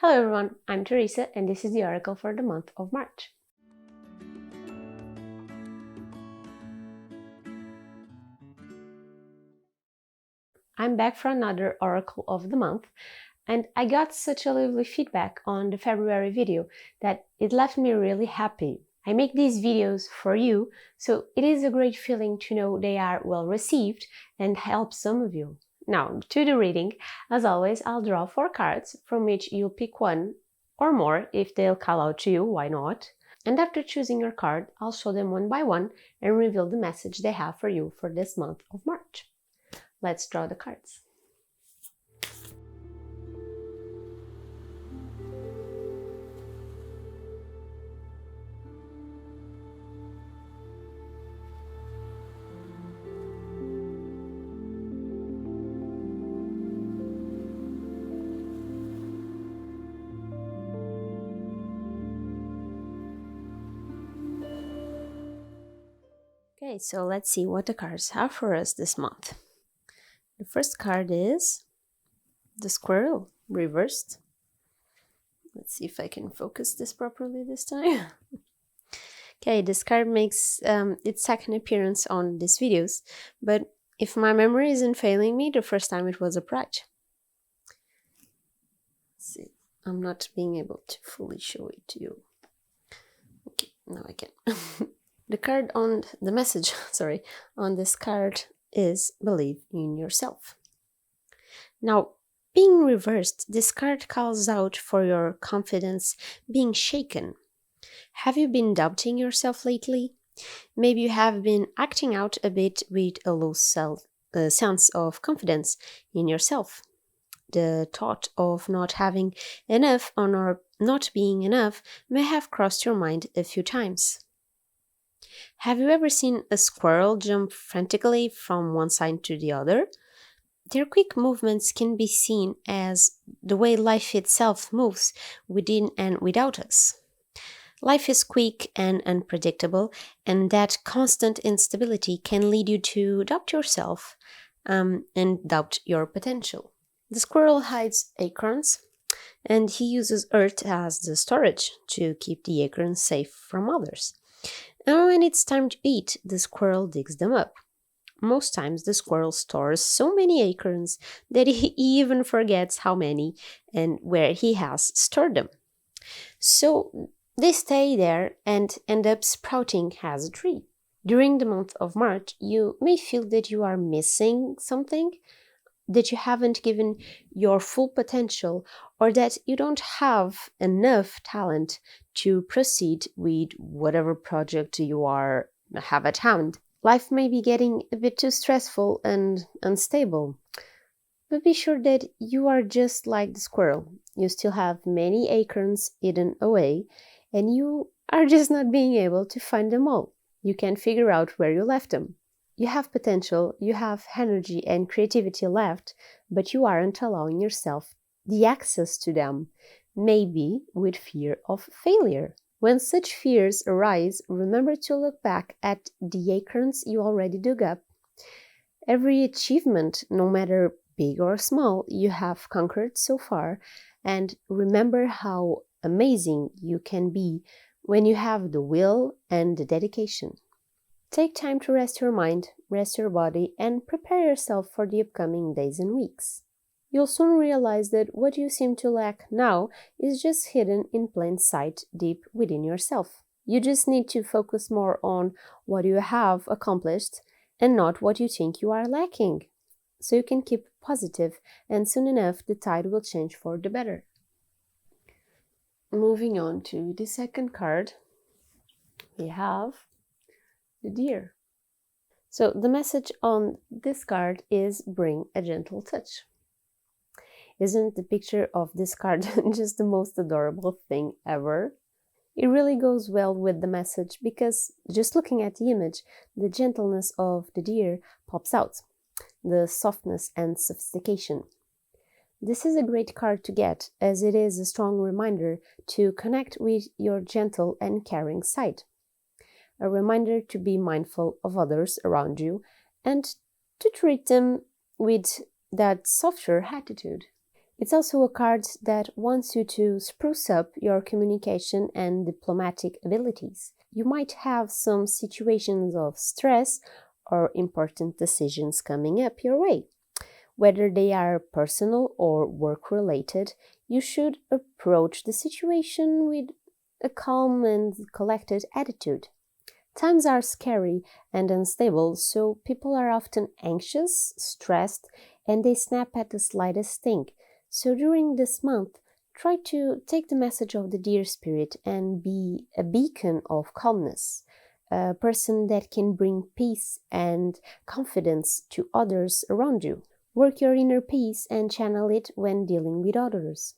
Hello everyone, I'm Teresa and this is the oracle for the month of March. I'm back for another oracle of the month and I got such a lovely feedback on the February video that it left me really happy. I make these videos for you, so it is a great feeling to know they are well received and help some of you. Now, to the reading, as always, I'll draw 4 cards from which you'll pick one or more if they'll call out to you, why not? And after choosing your card, I'll show them one by one and reveal the message they have for you for this month of March. Let's draw the cards. Okay, so let's see what the cards have for us this month. The first card is the squirrel reversed. Let's see if I can focus this properly this time. Okay, this card makes its second appearance on these videos, but if my memory isn't failing me, the first time it was a pride. Let's see, I'm not being able to fully show it to you. Okay, now I can. The message on this card is believe in yourself. Now, being reversed, this card calls out for your confidence being shaken. Have you been doubting yourself lately? Maybe you have been acting out a bit with a low sense of confidence in yourself. The thought of not having enough or not being enough may have crossed your mind a few times. Have you ever seen a squirrel jump frantically from one side to the other? Their quick movements can be seen as the way life itself moves within and without us. Life is quick and unpredictable, and that constant instability can lead you to doubt yourself and doubt your potential. The squirrel hides acorns, and he uses earth as the storage to keep the acorns safe from others. And when it's time to eat, the squirrel digs them up. Most times the squirrel stores so many acorns that he even forgets how many and where he has stored them. So they stay there and end up sprouting as a tree. During the month of March, you may feel that you are missing something, that you haven't given your full potential, or that you don't have enough talent to proceed with whatever project you have at hand. Life may be getting a bit too stressful and unstable, but be sure that you are just like the squirrel. You still have many acorns hidden away, and you are just not being able to find them all. You can figure out where you left them. You have potential, you have energy and creativity left, but you aren't allowing yourself the access to them, maybe with fear of failure. When such fears arise, remember to look back at the acorns you already dug up. Every achievement, no matter big or small, you have conquered so far, and remember how amazing you can be when you have the will and the dedication. Take time to rest your mind, rest your body, and prepare yourself for the upcoming days and weeks. You'll soon realize that what you seem to lack now is just hidden in plain sight deep within yourself. You just need to focus more on what you have accomplished and not what you think you are lacking. So you can keep positive, and soon enough the tide will change for the better. Moving on to the second card, we have the deer. So the message on this card is bring a gentle touch. Isn't the picture of this card just the most adorable thing ever? It really goes well with the message because just looking at the image, the gentleness of the deer pops out, the softness and sophistication. This is a great card to get as it is a strong reminder to connect with your gentle and caring side. A reminder to be mindful of others around you and to treat them with that softer attitude. It's also a card that wants you to spruce up your communication and diplomatic abilities. You might have some situations of stress or important decisions coming up your way. Whether they are personal or work-related, you should approach the situation with a calm and collected attitude. Times are scary and unstable, so people are often anxious, stressed, and they snap at the slightest thing. So during this month, try to take the message of the deer spirit and be a beacon of calmness, a person that can bring peace and confidence to others around you. Work your inner peace and channel it when dealing with others.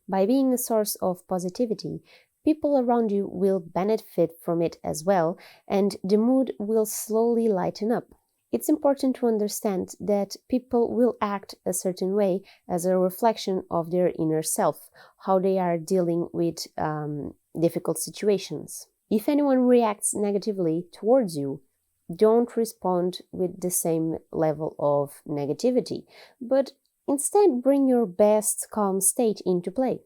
By being a source of positivity, people around you will benefit from it as well, and the mood will slowly lighten up. It's important to understand that people will act a certain way as a reflection of their inner self, how they are dealing with difficult situations. If anyone reacts negatively towards you, don't respond with the same level of negativity, but instead bring your best calm state into play.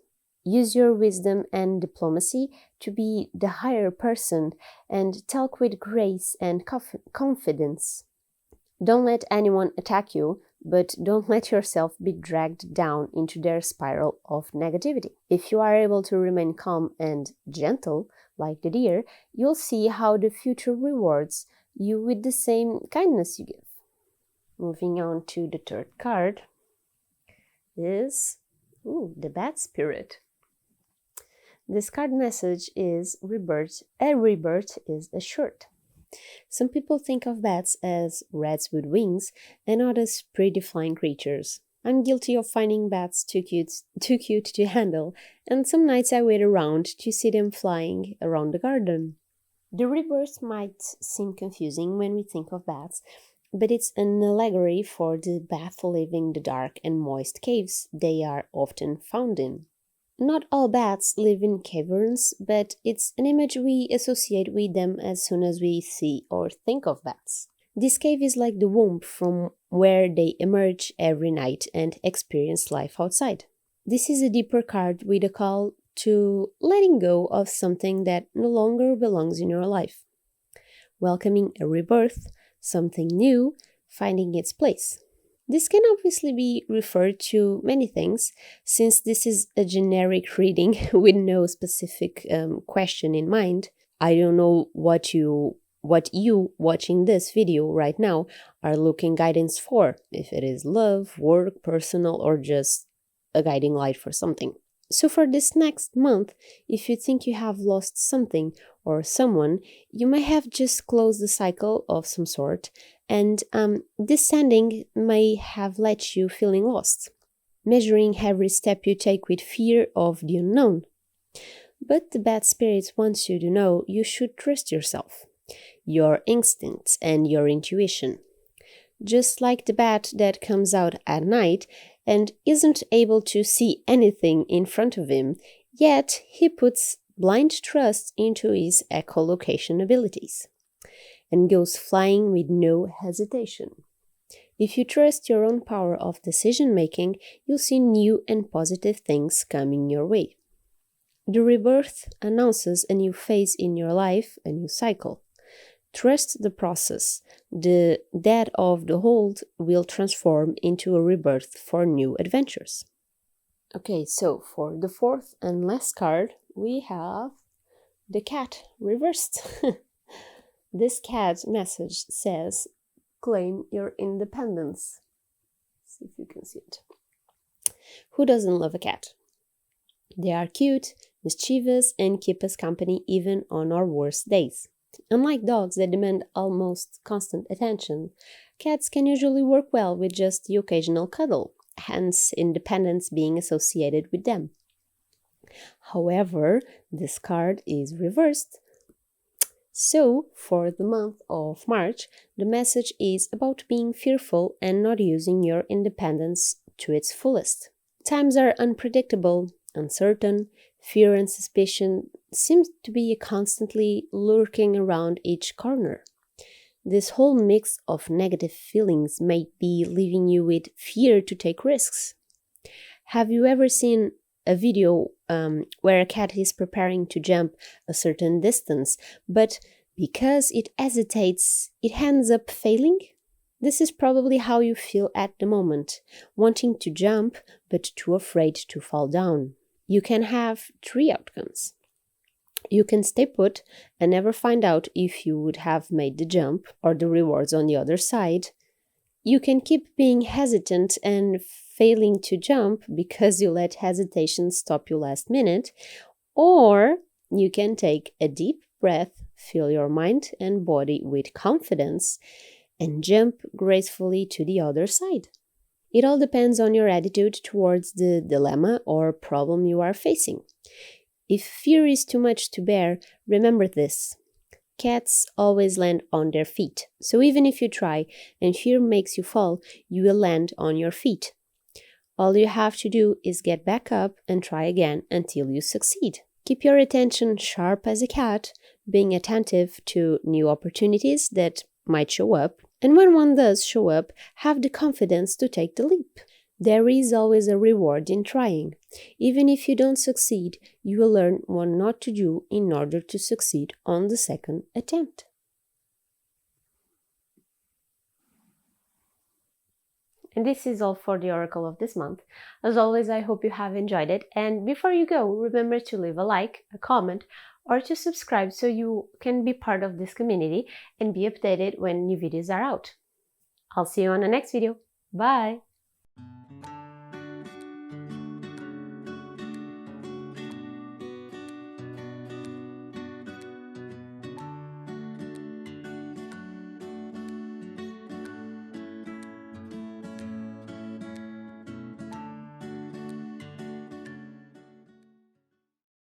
Use your wisdom and diplomacy to be the higher person and talk with grace and confidence. Don't let anyone attack you, but don't let yourself be dragged down into their spiral of negativity. If you are able to remain calm and gentle, like the deer, you'll see how the future rewards you with the same kindness you give. Moving on to the third card is the Bat Spirit. This card message is rebirth. A rebirth is assured. Some people think of bats as rats with wings and not as pretty flying creatures. I'm guilty of finding bats too cute to handle, and some nights I wait around to see them flying around the garden. The rebirth might seem confusing when we think of bats, but it's an allegory for the bat living the dark and moist caves they are often found in. Not all bats live in caverns, but it's an image we associate with them as soon as we see or think of bats. This cave is like the womb from where they emerge every night and experience life outside. This is a deeper card with a call to letting go of something that no longer belongs in your life. Welcoming a rebirth, something new, finding its place. This can obviously be referred to many things, since this is a generic reading with no specific question in mind. I don't know what you watching this video right now are looking guidance for, if it is love, work, personal, or just a guiding light for something. So for this next month, if you think you have lost something or someone, you may have just closed the cycle of some sort, and this sending may have left you feeling lost, measuring every step you take with fear of the unknown. But the bad spirits wants you to know you should trust yourself, your instincts and your intuition. Just like the bat that comes out at night and isn't able to see anything in front of him, yet he puts blind trust into his echolocation abilities and goes flying with no hesitation. If you trust your own power of decision-making, you'll see new and positive things coming your way. The rebirth announces a new phase in your life, a new cycle. Trust the process. The dead of the old will transform into a rebirth for new adventures. Okay, so for the fourth and last card, we have the cat reversed. This cat message says, claim your independence. Let's see if you can see it. Who doesn't love a cat? They are cute, mischievous, and keep us company even on our worst days. Unlike dogs that demand almost constant attention, cats can usually work well with just the occasional cuddle, hence independence being associated with them. However, this card is reversed. So, for the month of March, the message is about being fearful and not using your independence to its fullest. Times are unpredictable, uncertain. Fear and suspicion seem to be constantly lurking around each corner. This whole mix of negative feelings may be leaving you with fear to take risks. Have you ever seen a video where a cat is preparing to jump a certain distance, but because it hesitates, it ends up failing? This is probably how you feel at the moment, wanting to jump but too afraid to fall down. You can have three outcomes. You can stay put and never find out if you would have made the jump or the rewards on the other side. You can keep being hesitant and failing to jump because you let hesitation stop you last minute, or you can take a deep breath, fill your mind and body with confidence, and jump gracefully to the other side. It all depends on your attitude towards the dilemma or problem you are facing. If fear is too much to bear, remember this. Cats always land on their feet. So even if you try and fear makes you fall, you will land on your feet. All you have to do is get back up and try again until you succeed. Keep your attention sharp as a cat, being attentive to new opportunities that might show up. And when one does show up, have the confidence to take the leap. There is always a reward in trying. Even if you don't succeed, you will learn what not to do in order to succeed on the second attempt. And this is all for the Oracle of this month. As always, I hope you have enjoyed it. And before you go, remember to leave a like, a comment, or to subscribe so you can be part of this community and be updated when new videos are out. I'll see you on the next video. Bye!